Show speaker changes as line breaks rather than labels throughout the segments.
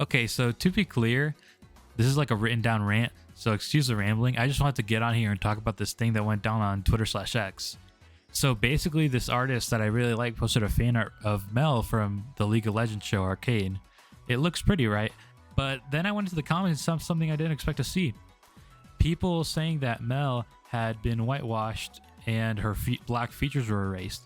Okay, so to be clear, this is like a written down rant, so excuse the rambling. I just wanted to get on here and talk about this thing that went down on Twitter/X. So basically, this artist that I really like posted a fan art of Mel from the League of Legends show Arcane. It looks pretty, right? But then I went into the comments and saw something I didn't expect to see. People saying that Mel had been whitewashed and her black features were erased.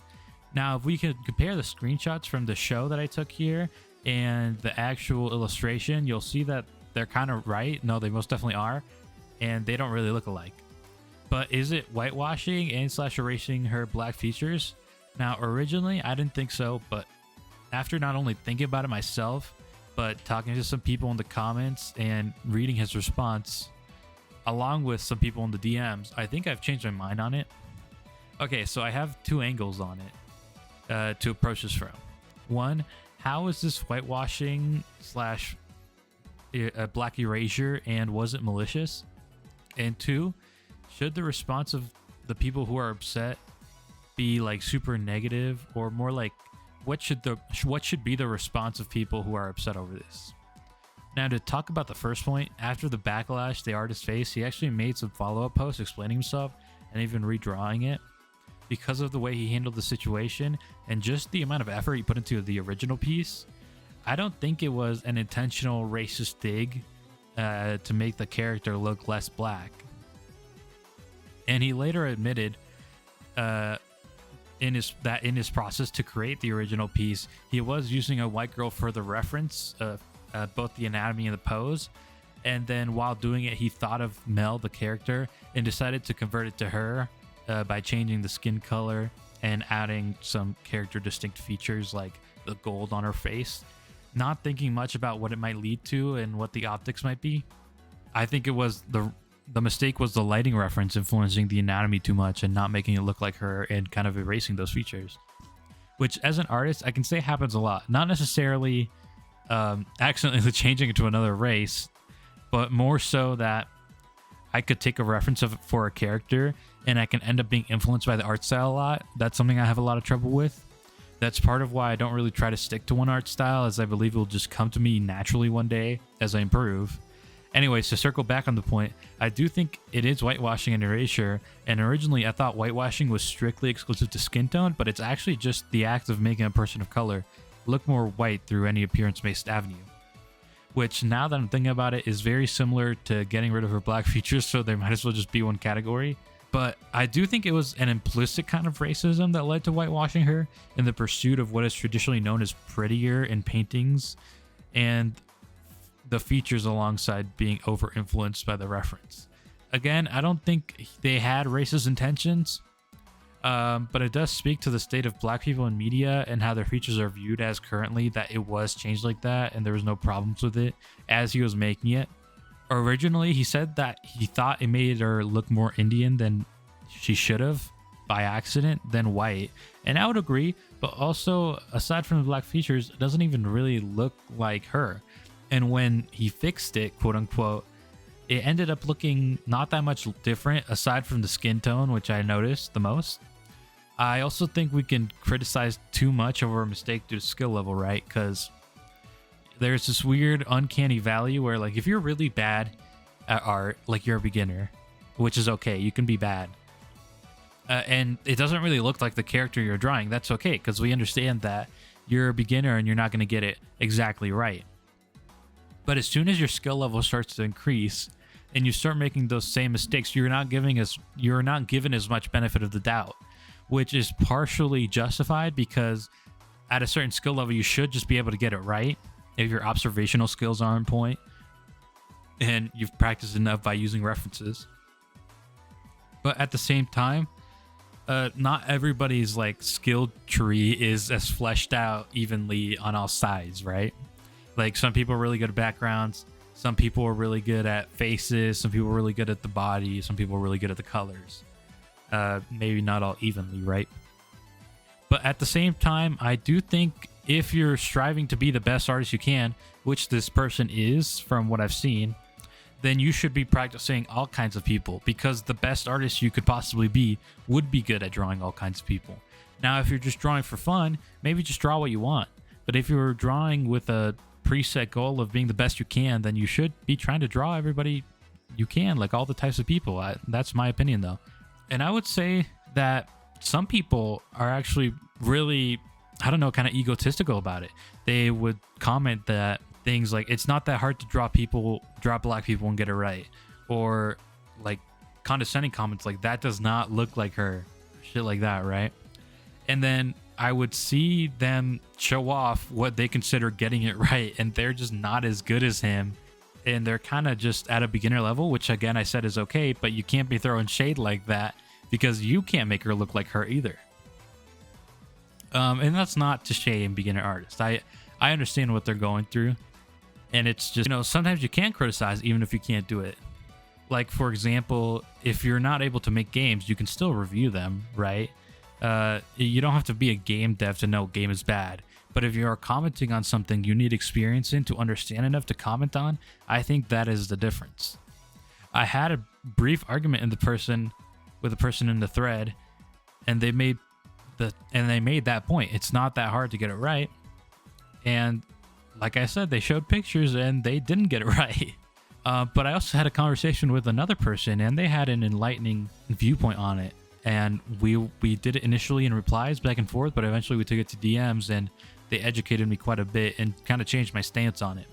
Now, if we could compare the screenshots from the show that I took here and the actual illustration, you'll see that they're kind of right. No, they most definitely are. And they don't really look alike. But is it whitewashing and / erasing her black features? Now, originally, I didn't think so. But after not only thinking about it myself, but talking to some people in the comments and reading his response, along with some people in the DMs, I think I've changed my mind on it. Okay, so I have two angles on it to approach this from. One, how is this whitewashing / a black erasure, and was it malicious? And two, should the response of the people who are upset be like super negative, or more like what should be the response of people who are upset over this? Now, to talk about the first point, after the backlash the artist faced, he actually made some follow-up posts explaining himself and even redrawing it. Because of the way he handled the situation and just the amount of effort he put into the original piece, I don't think it was an intentional racist dig to make the character look less black. And he later admitted in his process to create the original piece, he was using a white girl for the reference of both the anatomy and the pose. And then while doing it, he thought of Mel, the character, and decided to convert it to her by changing the skin color and adding some character distinct features like the gold on her face, not thinking much about what it might lead to and what the optics might be. I think it was the mistake was the lighting reference influencing the anatomy too much and not making it look like her and kind of erasing those features, which as an artist I can say happens a lot. Not necessarily accidentally changing it to another race, but more so that I could take a reference of it for a character and I can end up being influenced by the art style a lot. That's something I have a lot of trouble with. That's part of why I don't really try to stick to one art style, as I believe it will just come to me naturally one day as I improve. Anyways, to circle back on the point, I do think it is whitewashing and erasure, and originally I thought whitewashing was strictly exclusive to skin tone, but it's actually just the act of making a person of color look more white through any appearance-based avenue. Which, now that I'm thinking about it, is very similar to getting rid of her black features, so there might as well just be one category. But I do think it was an implicit kind of racism that led to whitewashing her in the pursuit of what is traditionally known as prettier in paintings, and the features alongside being over-influenced by the reference. Again, I don't think they had racist intentions, but it does speak to the state of black people in media and how their features are viewed as currently, that it was changed like that and there was no problems with it as he was making it. Originally, he said that he thought it made her look more Indian than she should have by accident than white. And I would agree, but also, aside from the black features, it doesn't even really look like her. And when he fixed it, quote unquote, it ended up looking not that much different aside from the skin tone, which I noticed the most. I also think we can criticize too much over a mistake due to skill level, right? Because there's this weird uncanny valley where, like, if you're really bad at art, like you're a beginner, which is okay, you can be bad, and it doesn't really look like the character you're drawing, that's okay, because we understand that you're a beginner and you're not going to get it exactly right. But as soon as your skill level starts to increase and you start making those same mistakes, you're not given as much benefit of the doubt, which is partially justified because at a certain skill level you should just be able to get it right if your observational skills are on point and you've practiced enough by using references. But at the same time, not everybody's like skill tree is as fleshed out evenly on all sides, right? Like, some people are really good at backgrounds, some people are really good at faces, some people are really good at the body, some people are really good at the colors. Maybe not all evenly, right? But at the same time, I do think if you're striving to be the best artist you can, which this person is from what I've seen, then you should be practicing all kinds of people, because the best artist you could possibly be would be good at drawing all kinds of people. Now, if you're just drawing for fun, maybe just draw what you want. But if you're drawing with a preset goal of being the best you can, then you should be trying to draw everybody you can, like all the types of people. That's my opinion, though. And I would say that some people are actually really, I don't know, kind of egotistical about it. They would comment that things like, it's not that hard to draw black people and get it right, or like condescending comments like, that does not look like her, shit like that, right? And then I would see them show off what they consider getting it right, and they're just not as good as him, and they're kind of just at a beginner level, which again I said is okay, but you can't be throwing shade like that because you can't make her look like her either. And that's not to shame beginner artists. I understand what they're going through, and it's just, sometimes you can criticize even if you can't do it. Like, for example, if you're not able to make games, you can still review them, right? You don't have to be a game dev to know a game is bad. But if you are commenting on something you need experience in to understand enough to comment on, I think that is the difference. I had a brief argument with a person in the thread, and they made that point. It's not that hard to get it right. And like I said, they showed pictures and they didn't get it right. But I also had a conversation with another person, and they had an enlightening viewpoint on it. And we did it initially in replies back and forth, but eventually we took it to DMs, and they educated me quite a bit and kind of changed my stance on it.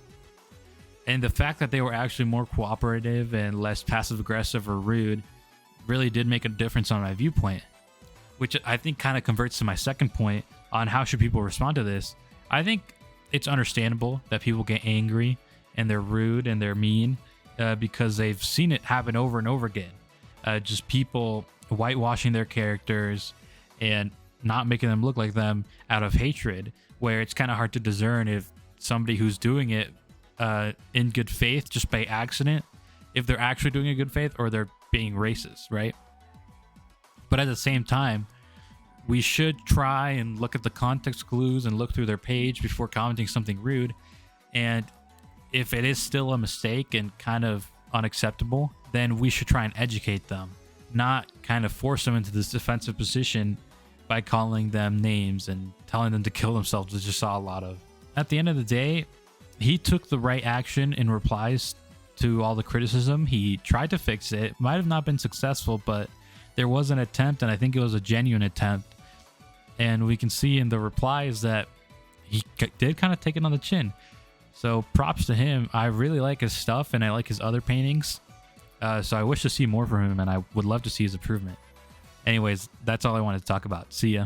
And the fact that they were actually more cooperative and less passive aggressive or rude really did make a difference on my viewpoint, which I think kind of converts to my second point on how should people respond to this. I think it's understandable that people get angry and they're rude and they're mean because they've seen it happen over and over again. Just people whitewashing their characters and not making them look like them out of hatred, where it's kind of hard to discern if somebody who's doing it in good faith just by accident, if they're actually doing it in good faith or they're being racist, right? But at the same time, we should try and look at the context clues and look through their page before commenting something rude. And if it is still a mistake and kind of unacceptable, then we should try and educate them, not kind of force them into this defensive position by calling them names and telling them to kill themselves, which I just saw a lot of. At the end of the day, he took the right action in replies to all the criticism. He tried to fix it. Might have not been successful, but there was an attempt, and I think it was a genuine attempt. And we can see in the replies that he did kind of take it on the chin. So props to him. I really like his stuff, and I like his other paintings. So I wish to see more from him, and I would love to see his improvement. Anyways, that's all I wanted to talk about. See ya.